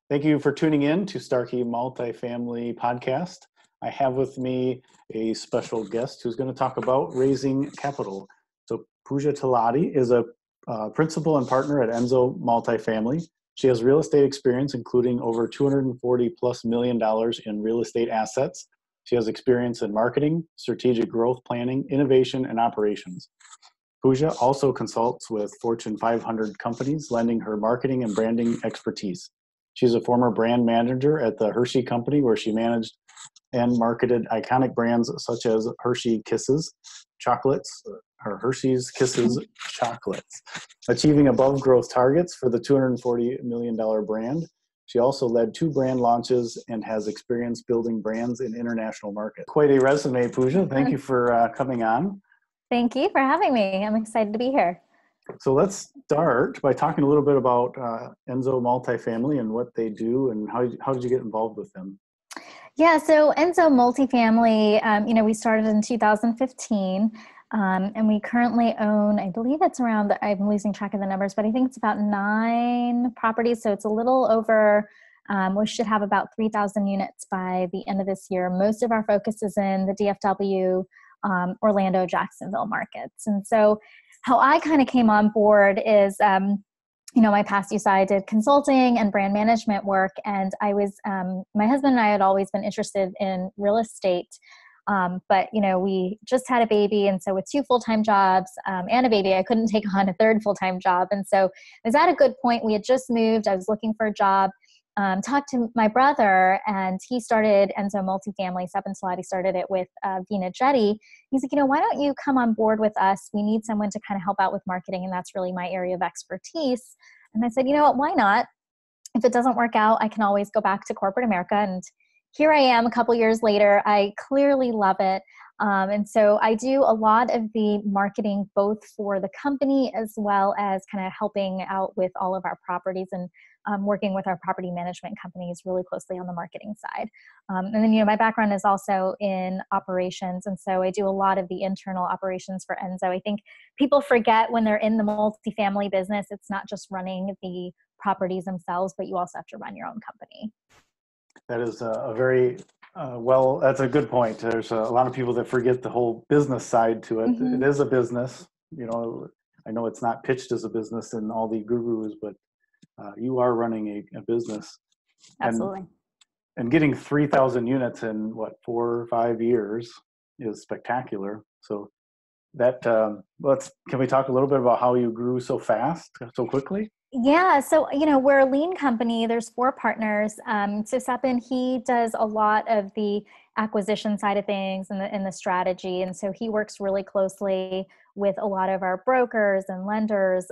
Thank you for tuning in to Starkey Multifamily Podcast. I have with me a special guest who's going to talk about raising capital. So Puja Talati is a principal and partner at Enzo Multifamily. She has real estate experience, including over $240+ million in real estate assets. She has experience in marketing, strategic growth planning, innovation, and operations. Puja also consults with Fortune 500 companies, lending her marketing and branding expertise. She's a former brand manager at the Hershey Company, where she managed and marketed iconic brands such as Hershey Kisses chocolates, or Hershey's Kisses chocolates, achieving above growth targets for the $240 million brand. She also led 2 brand launches and has experience building brands in international markets. Quite a resume, Puja. Thank you for coming on. Thank you for having me. I'm excited to be here. So let's start by talking a little bit about Enzo Multifamily and what they do, and how did you get involved with them? Yeah, so Enzo Multifamily, we started in 2015, and we currently own, I believe it's around, I'm losing track of the numbers, but I think it's about 9 properties. So it's a little over, we should have about 3,000 units by the end of this year. Most of our focus is in the DFW, Orlando, Jacksonville markets. And so how I kind of came on board is, my past use, I did consulting and brand management work. And I was, my husband and I had always been interested in real estate. But, we just had a baby. And so with 2 full-time jobs and a baby, I couldn't take on a 3rd full-time job. And so I was at a good point. We had just moved. I was looking for a job. Talked to my brother, and he started Enzo Multifamily. Seven Salati started it with Vina Jetty. He's like, why don't you come on board with us? We need someone to kind of help out with marketing, and that's really my area of expertise. And I said, you know what, why not? If it doesn't work out, I can always go back to corporate America. And here I am a couple years later. I clearly love it. And so I do a lot of the marketing, both for the company as well as kind of helping out with all of our properties and working with our property management companies really closely on the marketing side. And then, my background is also in operations. And so I do a lot of the internal operations for Enzo. I think people forget when they're in the multifamily business, it's not just running the properties themselves, but you also have to run your own company. That is a very that's a good point. There's a lot of people that forget the whole business side to it. Mm-hmm. It is a business. I know it's not pitched as a business in all the gurus, but you are running a business. Absolutely. And getting 3,000 units in 4 or 5 years is spectacular. So that can we talk a little bit about how you grew so fast, so quickly? Yeah. So, we're a lean company. There's 4 partners. So Sepin, he does a lot of the acquisition side of things and the strategy. And so he works really closely with a lot of our brokers and lenders,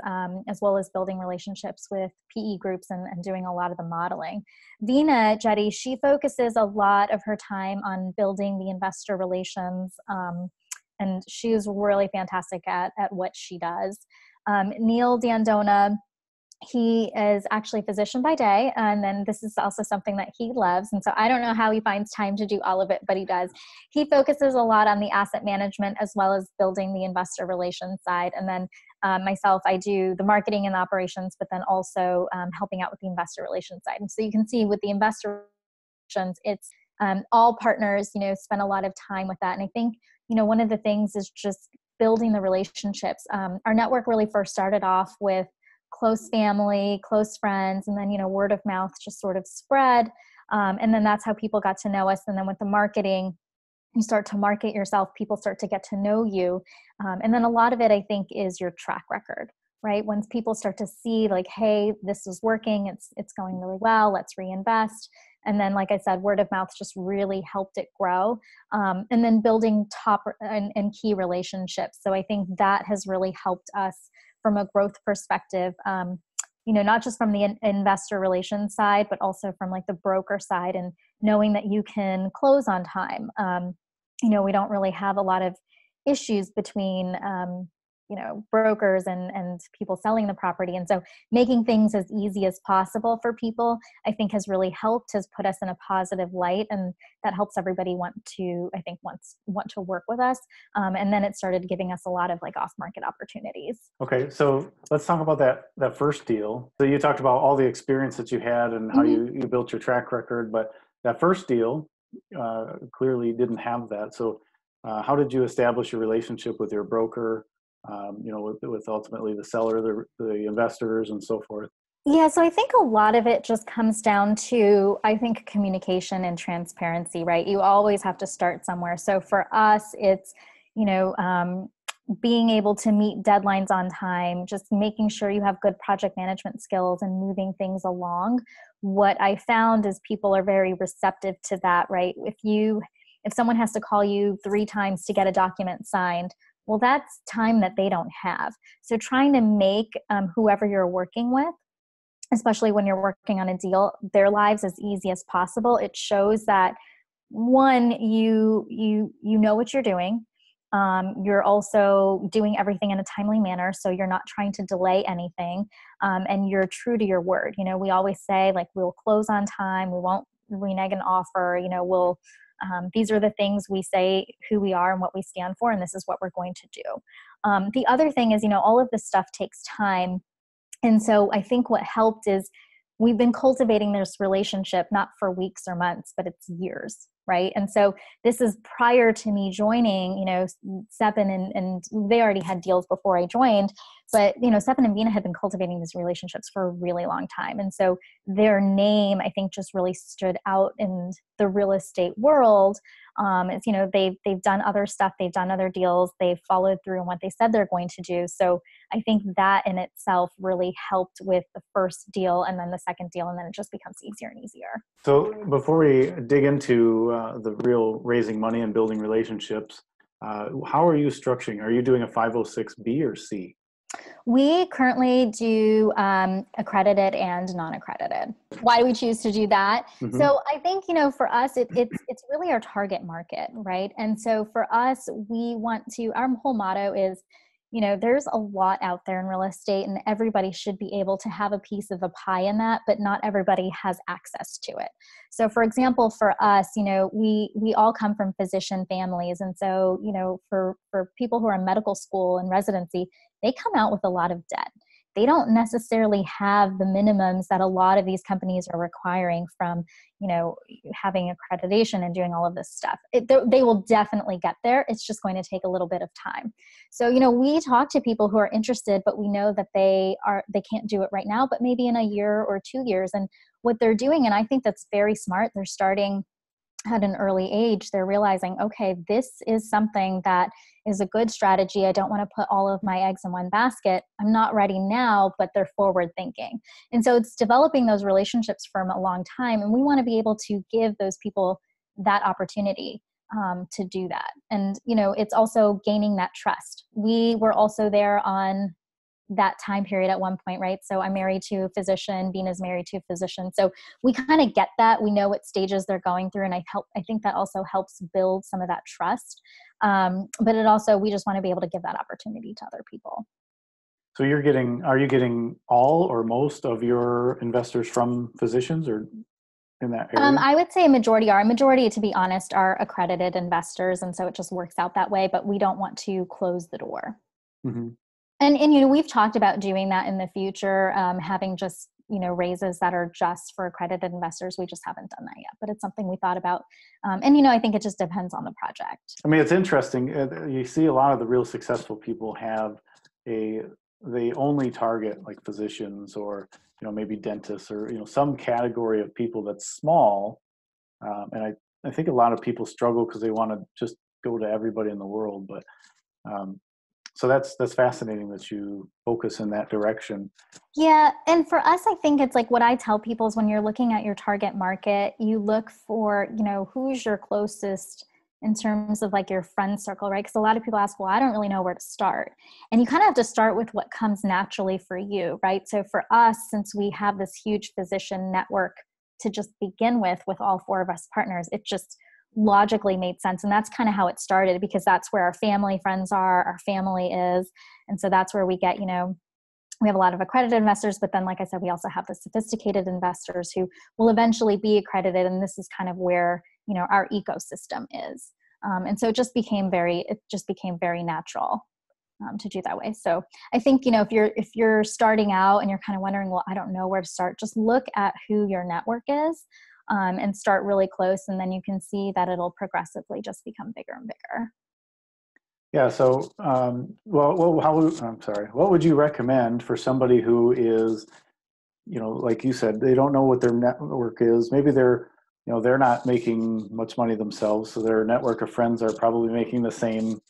as well as building relationships with PE groups and doing a lot of the modeling. Vina Jetty, she focuses a lot of her time on building the investor relations. And she's really fantastic at what she does. Neil Dandona, he is actually a physician by day, and then this is also something that he loves. And so I don't know how he finds time to do all of it, but he does. He focuses a lot on the asset management as well as building the investor relations side. And then myself, I do the marketing and operations, but then also helping out with the investor relations side. And so you can see with the investor relations, it's all partners, spend a lot of time with that. And I think, one of the things is just building the relationships. Our network really first started off with close family, close friends, and then, word of mouth just sort of spread. And then that's how people got to know us. And then with the marketing, you start to market yourself, people start to get to know you. And then a lot of it, I think, is your track record, right? Once people start to see like, hey, this is working, it's going really well, let's reinvest. And then, like I said, word of mouth just really helped it grow. And then building top and key relationships. So I think that has really helped us from a growth perspective, not just from the investor relations side, but also from like the broker side and knowing that you can close on time. We don't really have a lot of issues between brokers and people selling the property. And so making things as easy as possible for people, I think has really helped, has put us in a positive light. And that helps everybody want to work with us. And then it started giving us a lot of like off-market opportunities. Okay. So let's talk about that first deal. So you talked about all the experience that you had and how Mm-hmm. you built your track record, but that first deal clearly didn't have that. So how did you establish your relationship with your broker, with ultimately the seller, the investors, and so forth? Yeah, so I think a lot of it just comes down to, I think, communication and transparency, right? You always have to start somewhere. So for us, it's, you know, um, being able to meet deadlines on time, just making sure you have good project management skills and moving things along. What I found is people are very receptive to that, right? If someone has to call you 3 times to get a document signed, well, that's time that they don't have. So trying to make whoever you're working with, especially when you're working on a deal, their lives as easy as possible. It shows that, one, you know what you're doing. You're also doing everything in a timely manner, so you're not trying to delay anything, and you're true to your word. We always say, like, we'll close on time, we won't renege an offer. These are the things we say, who we are and what we stand for, and this is what we're going to do. The other thing is, all of this stuff takes time. And so I think what helped is we've been cultivating this relationship not for weeks or months, but it's years, right? And so this is prior to me joining, Seppen, and they already had deals before I joined, but, Seppen and Vina had been cultivating these relationships for a really long time. And so their name, I think, just really stood out in the real estate world. They've done other stuff, they've done other deals, they've followed through on what they said they're going to do. So I think that in itself really helped with the first deal and then the second deal, and then it just becomes easier and easier. So before we dig into the real raising money and building relationships, how are you structuring? Are you doing a 506B or C? We currently do accredited and non-accredited. Why do we choose to do that? Mm-hmm. So I think, for us, it's really our target market, right? And so for us, our whole motto is, there's a lot out there in real estate, and everybody should be able to have a piece of a pie in that, but not everybody has access to it. So for example, for us, we all come from physician families. And so, for people who are in medical school and residency, they come out with a lot of debt. They don't necessarily have the minimums that a lot of these companies are requiring from, having accreditation and doing all of this stuff. They will definitely get there. It's just going to take a little bit of time. So, we talk to people who are interested, but we know that they can't do it right now, but maybe in a year or 2 years. And what they're doing, and I think that's very smart, they're starting at an early age. They're realizing, okay, this is something that is a good strategy. I don't want to put all of my eggs in one basket. I'm not ready now, but they're forward thinking. And so it's developing those relationships for a long time. And we want to be able to give those people that opportunity to do that. And, it's also gaining that trust. We were also there on that time period at one point, right? So I'm married to a physician, Bina's married to a physician. So we kind of get that. We know what stages they're going through. And I think that also helps build some of that trust. But we just want to be able to give that opportunity to other people. So are you getting all or most of your investors from physicians or in that area? I would say a majority, to be honest, are accredited investors. And so it just works out that way, but we don't want to close the door. Mm-hmm. And we've talked about doing that in the future, having just, raises that are just for accredited investors. We just haven't done that yet, but it's something we thought about. And, I think it just depends on the project. I mean, it's interesting. You see a lot of the real successful people they only target like physicians or, maybe dentists or, some category of people that's small. And I think a lot of people struggle because they want to just go to everybody in the world. But so that's fascinating that you focus in that direction. Yeah. And for us, I think it's like what I tell people is when you're looking at your target market, you look for, who's your closest in terms of like your friend circle, right? Because a lot of people ask, well, I don't really know where to start. And you kind of have to start with what comes naturally for you, right? So for us, since we have this huge physician network to just begin with all 4 of us partners, it just logically made sense. And that's kind of how it started, because that's where our family friends are, our family is. And so that's where we get, we have a lot of accredited investors, but then, like I said, we also have the sophisticated investors who will eventually be accredited. And this is kind of where, our ecosystem is. And so it just became very natural to do that way. So I think, if you're starting out and you're kind of wondering, well, I don't know where to start, just look at who your network is, and start really close. And then you can see that it'll progressively just become bigger and bigger. Yeah. So, what would you recommend for somebody who is, like you said, they don't know what their network is. Maybe they're not making much money themselves, so their network of friends are probably making the same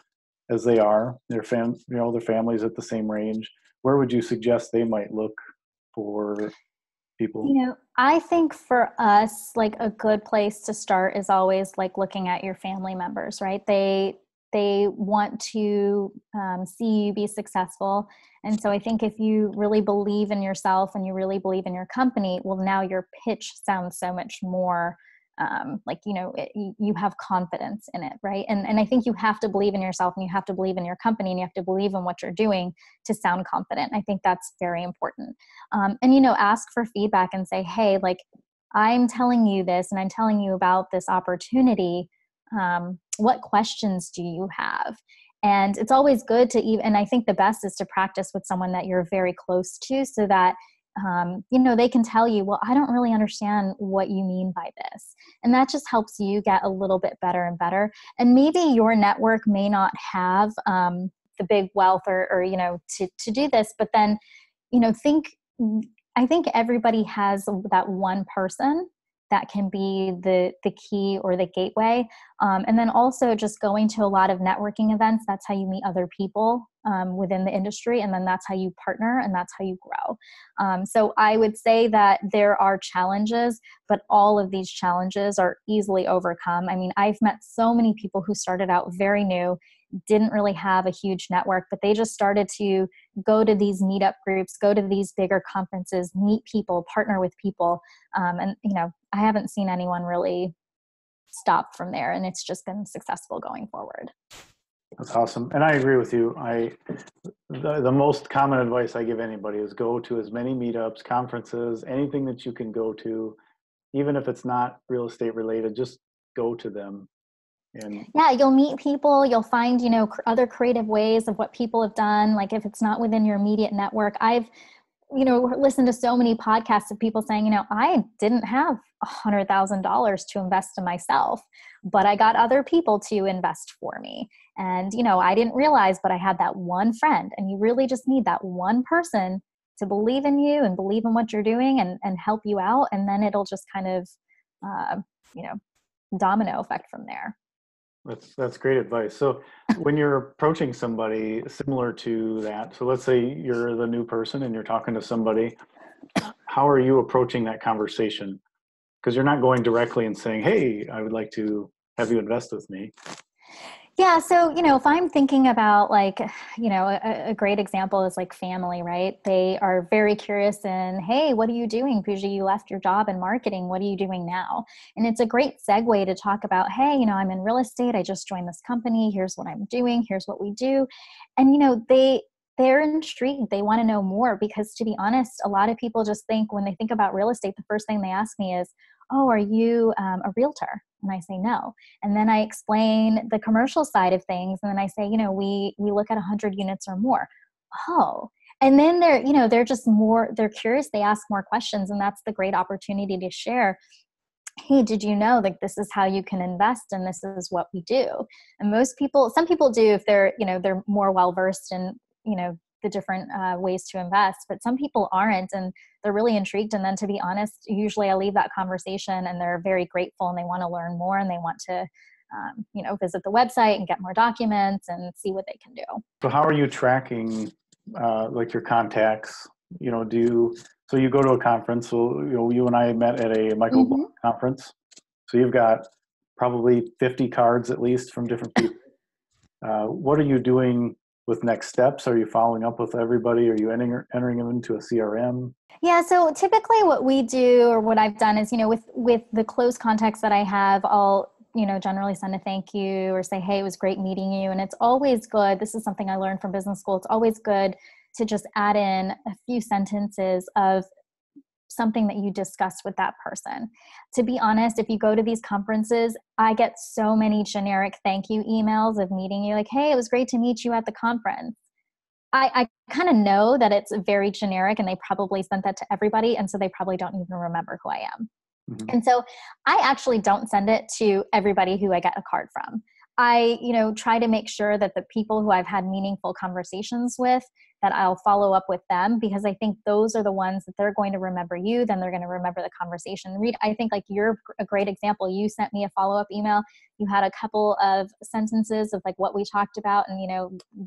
as they are. Their families at the same range. Where would you suggest they might look for people? I think for us, like, a good place to start is always like looking at your family members, right? They want to see you be successful. And so I think if you really believe in yourself and you really believe in your company, well, now your pitch sounds so much more you have confidence in it, right? And I think you have to believe in yourself, and you have to believe in your company, and you have to believe in what you're doing to sound confident. I think that's very important. And ask for feedback and say, hey, like, I'm telling you this, and I'm telling you about this opportunity. What questions do you have? And it's always good to and I think the best is to practice with someone that you're very close to, so that they can tell you, well, I don't really understand what you mean by this. And that just helps you get a little bit better and better. And maybe your network may not have the big wealth or to do this, but then, I think everybody has that one person that can be the key or the gateway. And then also just going to a lot of networking events. That's how you meet other people within the industry. And then that's how you partner, and that's how you grow. So I would say that there are challenges, but all of these challenges are easily overcome. I mean, I've met so many people who started out very new, didn't really have a huge network, but they just started to go to these meetup groups, go to these bigger conferences, meet people, partner with people. And I haven't seen anyone really stop from there, and it's just been successful going forward. That's awesome. And I agree with you. The most common advice I give anybody is go to as many meetups, conferences, anything that you can go to, even if it's not real estate related, just go to them. And yeah, you'll meet people, you'll find, other creative ways of what people have done. Like, if it's not within your immediate network, I've listened to so many podcasts of people saying, I didn't have $100,000 to invest in myself, but I got other people to invest for me. And, I didn't realize, but I had that one friend. And you really just need that one person to believe in you and believe in what you're doing and help you out. And then it'll just kind of, domino effect from there. That's great advice. So when you're approaching somebody similar to that, so let's say you're the new person and you're talking to somebody, how are you approaching that conversation? Because you're not going directly and saying, hey, I would like to have you invest with me. Yeah. So, if I'm thinking about a great example is like family, right? They are very curious in, hey, what are you doing? Puja, you left your job in marketing. What are you doing now? And it's a great segue to talk about, hey, I'm in real estate. I just joined this company. Here's what I'm doing. Here's what we do. And, they're intrigued. They want to know more, because, to be honest, a lot of people just think, when they think about real estate, the first thing they ask me is, oh, are you a realtor? And I say no. And then I explain the commercial side of things. And then I say, we look at 100 units or more. Oh, and then they're just they're curious. They ask more questions. And that's the great opportunity to share. Hey, did you know that this is how you can invest, and this is what we do? And some people do, if they're more well-versed in, the different ways to invest, but some people aren't, and they're really intrigued. And then, to be honest, usually I leave that conversation and they're very grateful, and they want to learn more, and they want to, visit the website and get more documents and see what they can do. So how are you tracking your contacts? So you go to a conference. So, you and I met at a Michael conference. So you've got probably 50 cards at least from different people. What are you doing with next steps? Are you following up with everybody? Are you entering them into a CRM? Yeah. So typically what we do, or what I've done is, with the close contacts that I have, I'll generally send a thank you or say, hey, it was great meeting you. And it's always good. This is something I learned from business school. It's always good to just add in a few sentences of something that you discussed with that person. To be honest, if you go to these conferences, I get so many generic thank you emails of meeting you, like, hey, it was great to meet you at the conference. I kind of know that it's very generic and they probably sent that to everybody. And so they probably don't even remember who I am. Mhm. And so I actually don't send it to everybody who I get a card from. I, try to make sure that the people who I've had meaningful conversations with, that I'll follow up with them, because I think those are the ones that they're going to remember you, then they're going to remember the conversation. Reed, I think like you're a great example. You sent me a follow-up email. You had a couple of sentences of like what we talked about. And,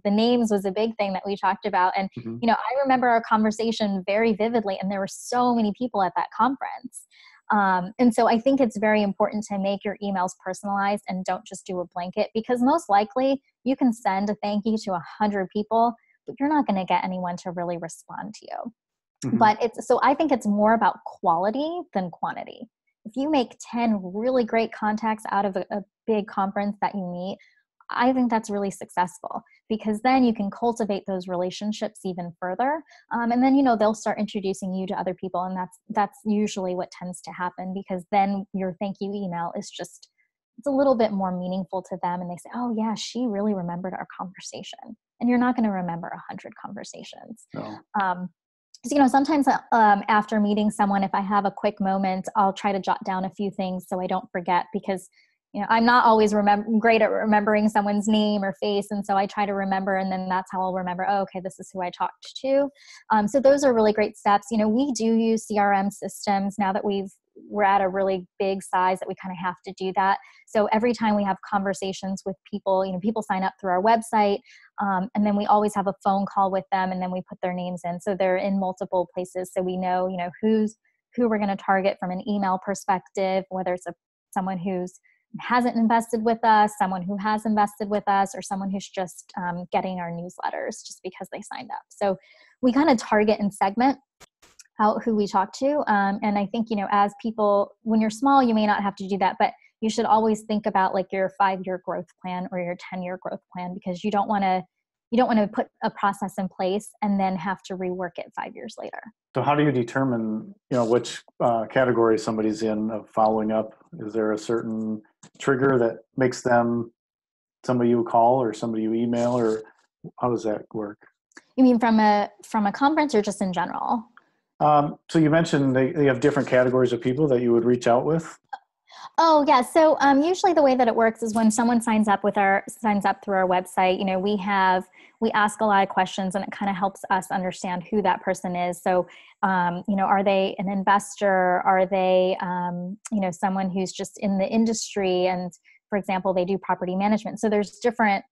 the names was a big thing that we talked about. And, Mhm. I remember our conversation very vividly, and there were so many people at that conference. And so I think it's very important to make your emails personalized and don't just do a blanket, because most likely you can send a thank you to 100 people, but you're not going to get anyone to really respond to you. Mhm. But so I think it's more about quality than quantity. If you make 10 really great contacts out of a big conference that you meet, I think that's really successful, because then you can cultivate those relationships even further. And then, they'll start introducing you to other people. And that's usually what tends to happen, because then your thank you email is just, it's a little bit more meaningful to them. And they say, oh yeah, she really remembered our conversation. And you're not going to remember 100 conversations. No. So, sometimes after meeting someone, if I have a quick moment, I'll try to jot down a few things so I don't forget, because I'm not always great at remembering someone's name or face. And so I try to remember, and then that's how I'll remember, oh, okay, this is who I talked to. So those are really great steps. We do use CRM systems now that we're at a really big size that we kind of have to do that. So every time we have conversations with people, people sign up through our website, and then we always have a phone call with them, and then we put their names in. So they're in multiple places. So we know, who we're going to target from an email perspective, whether it's someone who's hasn't invested with us, someone who has invested with us, or someone who's just getting our newsletters just because they signed up. So we kind of target and segment out who we talk to. And I think, as people, when you're small, you may not have to do that, but you should always think about like your 5-year growth plan or your 10-year growth plan, because you don't want to put a process in place and then have to rework it 5 years later. So how do you determine, which category somebody's in of following up? Is there a certain trigger that makes them somebody you call or somebody you email, or how does that work? You mean from a conference or just in general? So you mentioned they have different categories of people that you would reach out with. Oh yeah. So usually the way that it works is when someone signs up through our website, we ask a lot of questions, and it kind of helps us understand who that person is. So, are they an investor? Are they, someone who's just in the industry? And for example, they do property management. So there's different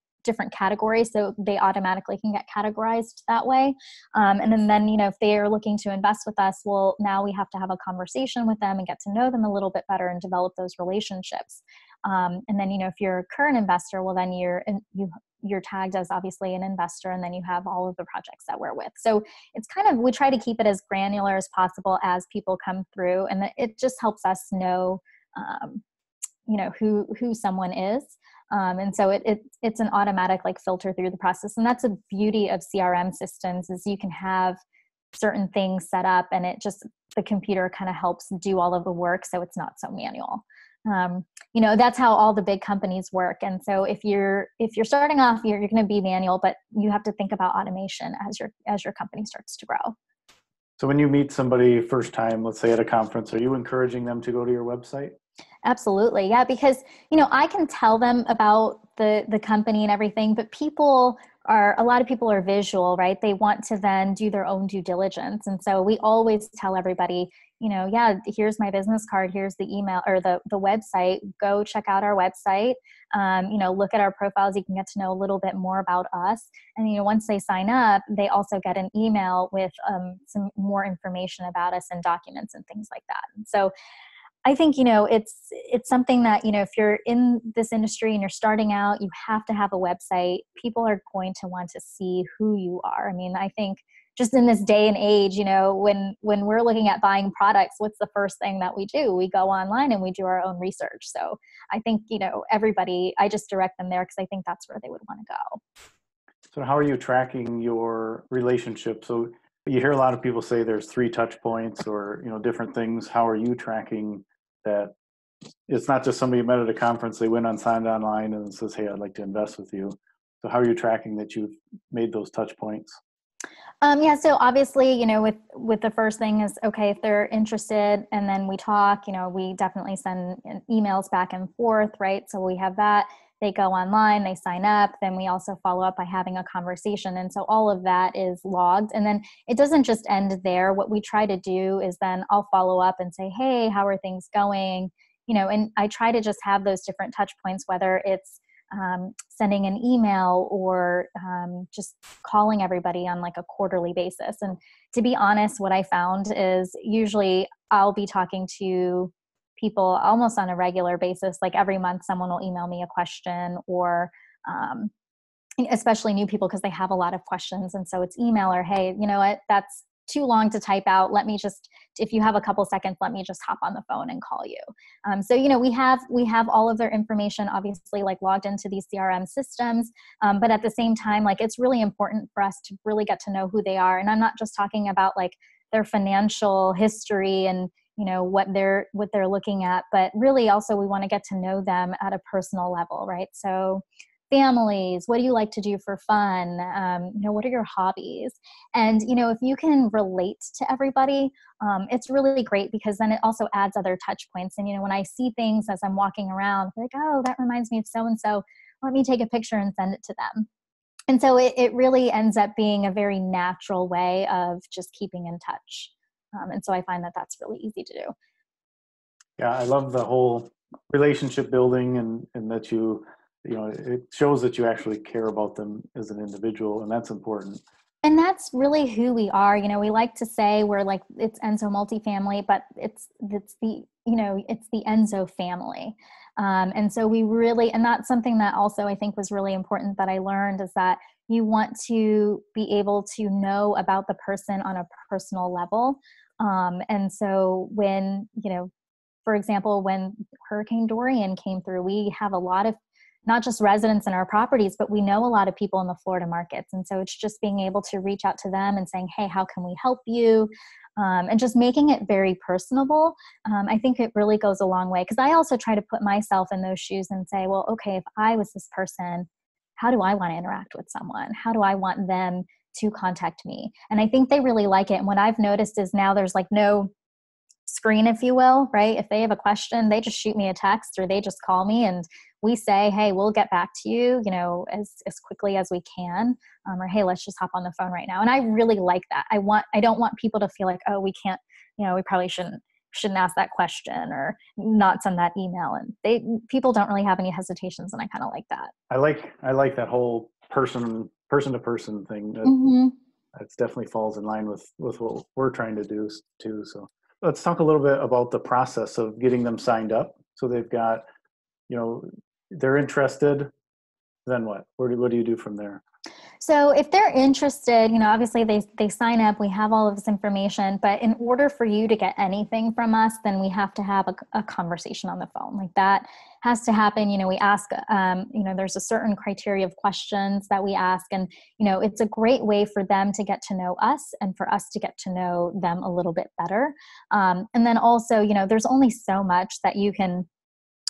categories, so they automatically can get categorized that way. And then, if they are looking to invest with us, well, now we have to have a conversation with them and get to know them a little bit better and develop those relationships. And then, if you're a current investor, well, then you're tagged as obviously an investor, and then you have all of the projects that we're with. So it's we try to keep it as granular as possible as people come through, and it just helps us know, who someone is. And so it's an automatic filter through the process. And that's a beauty of CRM systems, is you can have certain things set up, and the computer kind of helps do all of the work. So it's not so manual. That's how all the big companies work. And so if you're starting off, you're going to be manual, but you have to think about automation as your company starts to grow. So when you meet somebody first time, let's say at a conference, are you encouraging them to go to your website? Absolutely. Yeah. Because, I can tell them about the company and everything, but a lot of people are visual, right? They want to then do their own due diligence. And so we always tell everybody, yeah, here's my business card, here's the email or the website, go check out our website, look at our profiles. You can get to know a little bit more about us. And, once they sign up, they also get an email with some more information about us and documents and things like that. And so I think, it's something that, if you're in this industry and you're starting out, you have to have a website. People are going to want to see who you are. I mean, I think, just in this day and age, when we're looking at buying products, what's the first thing that we do? We go online and we do our own research. So I think, everybody, I just direct them there because I think that's where they would want to go. So how are you tracking your relationship? So you hear a lot of people say there's 3 touch points or, different things. How are you tracking that? It's not just somebody you met at a conference, they went on, signed online and says, hey, I'd like to invest with you. So how are you tracking that you've made those touch points? Yeah, so obviously, with the first thing is, okay, if they're interested and then we talk, we definitely send emails back and forth, right? So we have that. They go online, they sign up, then we also follow up by having a conversation. And so all of that is logged. And then it doesn't just end there. What we try to do is then I'll follow up and say, hey, how are things going? And I try to just have those different touch points, whether it's sending an email or just calling everybody on like a quarterly basis. And to be honest, what I found is usually I'll be talking to people almost on a regular basis. Like every month, someone will email me a question or especially new people because they have a lot of questions. And so it's email or, hey, you know what, that's too long to type out. Let me just, if you have a couple seconds, let me just hop on the phone and call you. So, we have all of their information obviously like logged into these CRM systems. But at the same time, like it's really important for us to really get to know who they are. And I'm not just talking about like their financial history and, what they're looking at, but really also we want to get to know them at a personal level, right? So families, what do you like to do for fun? What are your hobbies? And, if you can relate to everybody, it's really great because then it also adds other touch points. And, when I see things as I'm walking around, like, oh, that reminds me of so-and-so, let me take a picture and send it to them. And so it really ends up being a very natural way of just keeping in touch. And so I find that that's really easy to do. Yeah, I love the whole relationship building and that it shows that you actually care about them as an individual, and that's important. And that's really who we are. We like to say we're like, it's Enzo Multifamily, but it's the Enzo family. And so we really, and that's something that also I think was really important that I learned is that you want to be able to know about the person on a personal level. And so when, for example, when Hurricane Dorian came through, we have a lot of not just residents in our properties, but we know a lot of people in the Florida markets. And so it's just being able to reach out to them and saying, hey, how can we help you? And just making it very personable. I think it really goes a long way because I also try to put myself in those shoes and say, well, okay, if I was this person, how do I want to interact with someone? How do I want them to contact me? And I think they really like it. And what I've noticed is now there's like no screen, if you will, right? If they have a question, they just shoot me a text or they just call me and we say, hey, we'll get back to you, as quickly as we can. Or, hey, let's just hop on the phone right now. And I really like that. I don't want people to feel like, oh, we can't, we probably shouldn't ask that question or not send that email. And people don't really have any hesitations. And I kind of like that. I like that whole person to person thing. That definitely falls in line with what we're trying to do too. So let's talk a little bit about the process of getting them signed up. So they've got, they're interested, then what? What do you do from there? So if they're interested, obviously they sign up, we have all of this information, but in order for you to get anything from us, then we have to have a conversation on the phone. Like that has to happen. We ask, there's a certain criteria of questions that we ask. And, it's a great way for them to get to know us and for us to get to know them a little bit better. And then also, there's only so much that you can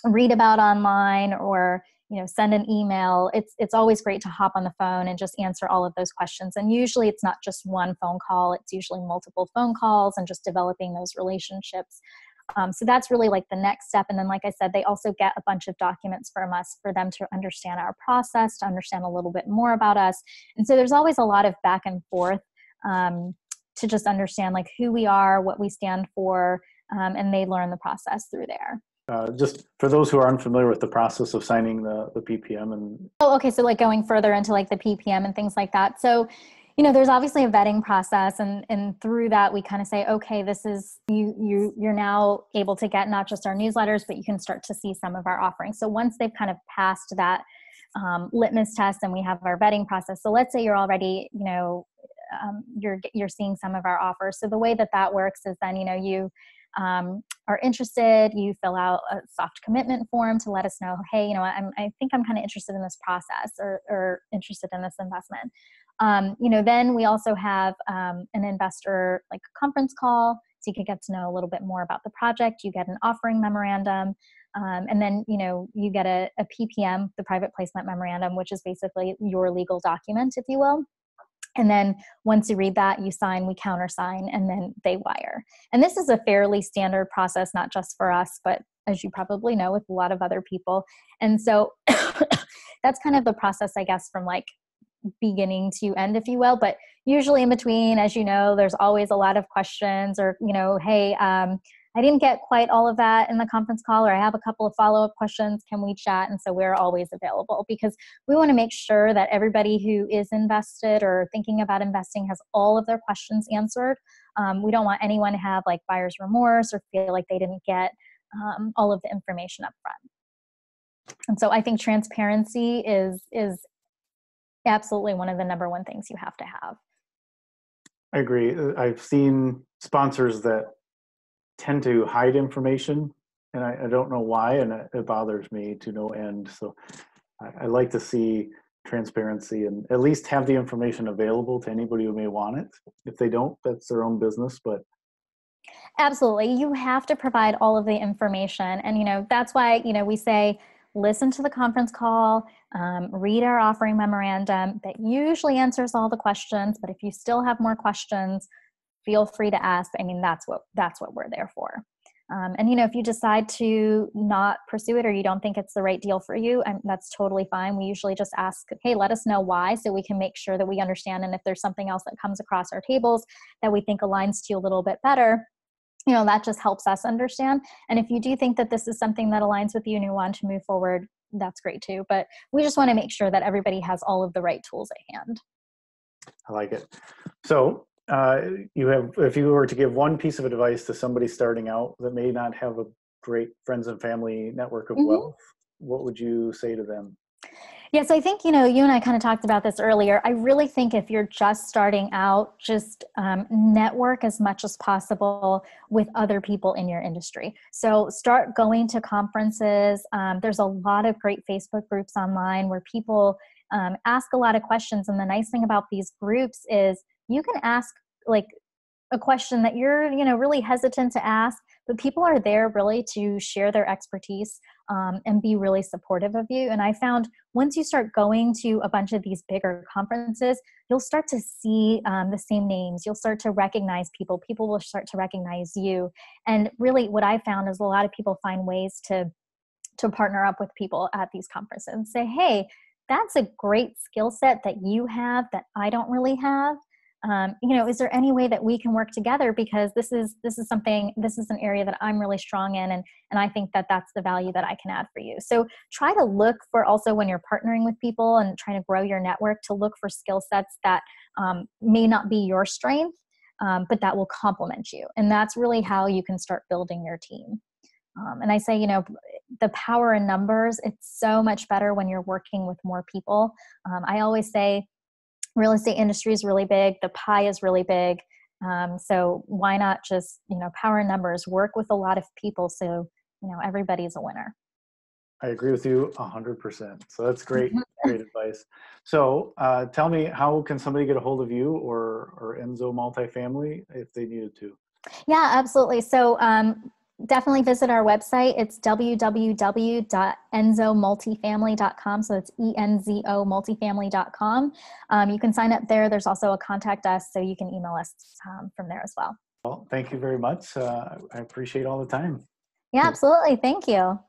read about online or send an email. It's always great to hop on the phone and just answer all of those questions. And usually it's not just one phone call, it's usually multiple phone calls and just developing those relationships. So that's really like the next step. And then, like I said, they also get a bunch of documents from us for them to understand our process, to understand a little bit more about us. And so there's always a lot of back and forth to just understand like who we are, what we stand for, and they learn the process through there. Just for those who are unfamiliar with the process of signing the PPM and. Oh, okay. So like going further into like the PPM and things like that. So, there's obviously a vetting process and through that we kind of say, okay, this is, you're now able to get not just our newsletters, but you can start to see some of our offerings. So once they've kind of passed that litmus test and we have our vetting process. So let's say you're already, you're seeing some of our offers. So the way that works is then, you are interested, you fill out a soft commitment form to let us know, hey, I think I'm kind of interested in this process or interested in this investment. Then we also have an investor like conference call, so you can get to know a little bit more about the project. You get an offering memorandum, and then you get a PPM, the private placement memorandum, which is basically your legal document, if you will. And then once you read that, you sign, we countersign, and then they wire. And this is a fairly standard process, not just for us, but as you probably know, with a lot of other people. And so that's kind of the process, I guess, from like beginning to end, if you will. But usually in between, as you know, there's always a lot of questions or, hey, I didn't get quite all of that in the conference call, or I have a couple of follow-up questions. Can we chat? And so we're always available because we want to make sure that everybody who is invested or thinking about investing has all of their questions answered. We don't want anyone to have like buyer's remorse or feel like they didn't get all of the information up front. And so I think transparency is absolutely one of the number one things you have to have. I agree. I've seen sponsors that tend to hide information, and I don't know why, and it bothers me to no end. So I like to see transparency and at least have the information available to anybody who may want it. If they don't, that's their own business. But absolutely, you have to provide all of the information, and that's why we say listen to the conference call, read our offering memorandum. That usually answers all the questions, but if you still have more questions, feel free to ask. I mean, that's what we're there for. And if you decide to not pursue it or you don't think it's the right deal for you, that's totally fine. We usually just ask, hey, let us know why, so we can make sure that we understand. And if there's something else that comes across our tables that we think aligns to you a little bit better, that just helps us understand. And if you do think that this is something that aligns with you and you want to move forward, that's great too. But we just want to make sure that everybody has all of the right tools at hand. I like it. So if you were to give one piece of advice to somebody starting out that may not have a great friends and family network of wealth, what would you say to them? Yes, I think, you and I kind of talked about this earlier. I really think if you're just starting out, just network as much as possible with other people in your industry. So start going to conferences. There's a lot of great Facebook groups online where people ask a lot of questions. And the nice thing about these groups is you can ask like a question that you're, really hesitant to ask, but people are there really to share their expertise and be really supportive of you. And I found once you start going to a bunch of these bigger conferences, you'll start to see the same names. You'll start to recognize people. People will start to recognize you. And really what I found is a lot of people find ways to partner up with people at these conferences and say, hey, that's a great skill set that you have that I don't really have. Is there any way that we can work together? Because this is an area that I'm really strong in. And I think that that's the value that I can add for you. So try to look for also when you're partnering with people and trying to grow your network to look for skill sets that may not be your strength, but that will complement you. And that's really how you can start building your team. And I say, the power in numbers, it's so much better when you're working with more people. I always say, real estate industry is really big. The pie is really big. So why not just, power in numbers, work with a lot of people so, everybody's a winner. I agree with you 100%. So that's great, great advice. So tell me, how can somebody get a hold of you or Enzo Multifamily if they needed to? Yeah, absolutely. So definitely visit our website. It's www.enzomultifamily.com. So it's ENZO multifamily.com. You can sign up there. There's also a contact us, so you can email us from there as well. Well, thank you very much. I appreciate all the time. Yeah, absolutely. Thank you.